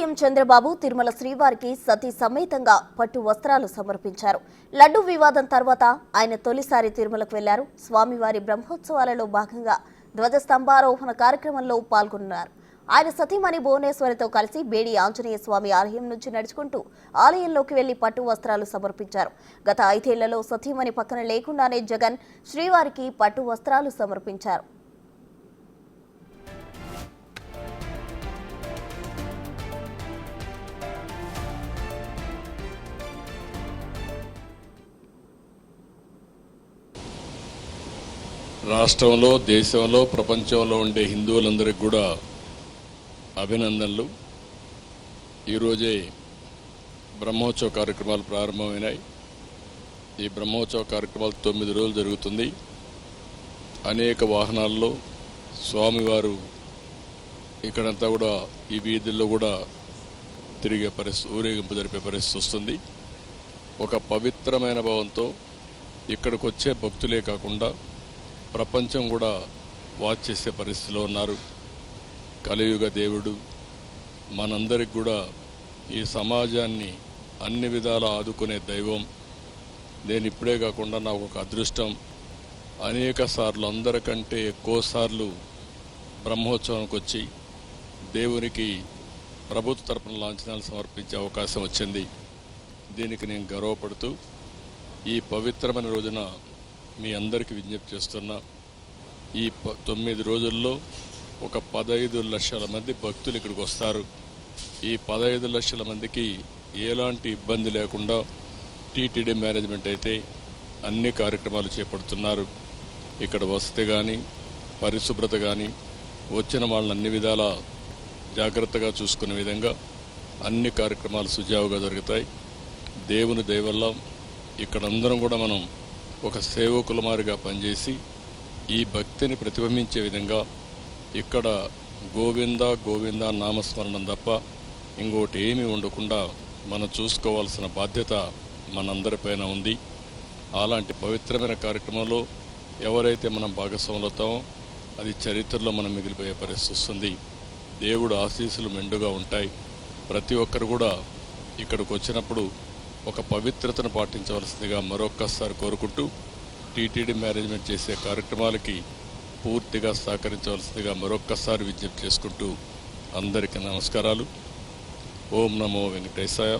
CM Chandrababu Tirumala శ్రీవారికి సతీ సమేతంగా పట్టు వస్త్రాలు సమర్పించారు. లడ్డు వివాదం తర్వాత ఆయన తొలిసారి తిరుమలకు వెళ్లారు. స్వామివారి బ్రహ్మోత్సవాలలో భాగంగా ధ్వజస్తంభారోహణ కార్యక్రమంలో పాల్గొన్నారు. ఆయన సతీమణి భువనేశ్వరితో కలిసి బేడి ఆంజనేయ స్వామి ఆలయం నుంచి నడుచుకుంటూ ఆలయంలోకి వెళ్లి పట్టు వస్త్రాలు సమర్పించారు. గత 5 ఏళ్లలో సతీమణి పక్కన లేకుండానే జగన్ శ్రీవారికి పట్టు వస్త్రాలు సమర్పించారు. రాష్ట్రంలో, దేశంలో, ప్రపంచంలో ఉండే హిందువులందరికీ కూడా అభినందనలు. ఈరోజే బ్రహ్మోత్సవ కార్యక్రమాలు ప్రారంభమైనాయి. ఈ బ్రహ్మోత్సవ కార్యక్రమాలు 9 రోజులు జరుగుతుంది. అనేక వాహనాల్లో స్వామివారు ఇక్కడంతా కూడా ఈ వీధుల్లో కూడా తిరిగే పరిస్థితి, ఊరేగింపు జరిపే పరిస్థితి వస్తుంది. ఒక పవిత్రమైన భావంతో ఇక్కడికి వచ్చే భక్తులే కాకుండా ప్రపంచం కూడా వాచ్ చేసే పరిస్థితిలో ఉన్నారు. కలియుగ దేవుడు మనందరికి కూడా ఈ సమాజాన్ని అన్ని విధాల ఆదుకునే దైవం. నేను ఇప్పుడే కాకుండా నాకు ఒక అదృష్టం, అనేక సార్లు, అందరికంటే ఎక్కువ సార్లు బ్రహ్మోత్సవానికి వచ్చి దేవునికి ప్రభుత్వ తరపున లాంఛనాలు సమర్పించే అవకాశం వచ్చింది. దీనికి నేను గర్వపడుతూ ఈ పవిత్రమైన రోజున మీ అందరికీ విజ్ఞప్తి చేస్తున్నా. ఈ 9 రోజుల్లో ఒక 15 లక్షల మంది భక్తులు ఇక్కడికి వస్తారు. ఈ 15 లక్షల మందికి ఎలాంటి ఇబ్బంది లేకుండా టీటీడీ మేనేజ్మెంట్ అయితే అన్ని కార్యక్రమాలు చేపడుతున్నారు. ఇక్కడ వసతి కానీ, పరిశుభ్రత కానీ, వచ్చిన వాళ్ళని అన్ని విధాల జాగ్రత్తగా చూసుకునే విధంగా అన్ని కార్యక్రమాలు సుజావుగా జరుగుతాయి. దేవుని దయ వల్ల ఇక్కడ అందరం కూడా మనం ఒక సేవకుల మారిగా పనిచేసి ఈ భక్తిని ప్రతిబింబించే విధంగా ఇక్కడ గోవింద గోవింద నామస్మరణం తప్ప ఇంకోటి ఏమీ ఉండకుండా మనం చూసుకోవాల్సిన బాధ్యత మనందరిపైన ఉంది. అలాంటి పవిత్రమైన కార్యక్రమంలో ఎవరైతే మనం భాగస్వాములు అవుతామో అది చరిత్రలో మనం మిగిలిపోయే పరిస్థితి వస్తుంది. దేవుడు ఆశీస్సులు మెండుగా ఉంటాయి. ప్రతి ఒక్కరు కూడా ఇక్కడికి వచ్చినప్పుడు ఒక పవిత్రతను పాటించవలసిందిగా మరొక్కసారి కోరుకుంటూ టీటీడీ మేనేజ్మెంట్ చేసే కార్యక్రమాలకి పూర్తిగా సహకరించవలసిందిగా మరొక్కసారి విజ్ఞప్తి చేసుకుంటూ అందరికీ నమస్కారాలు. ఓం నమో వెంకటేశాయ.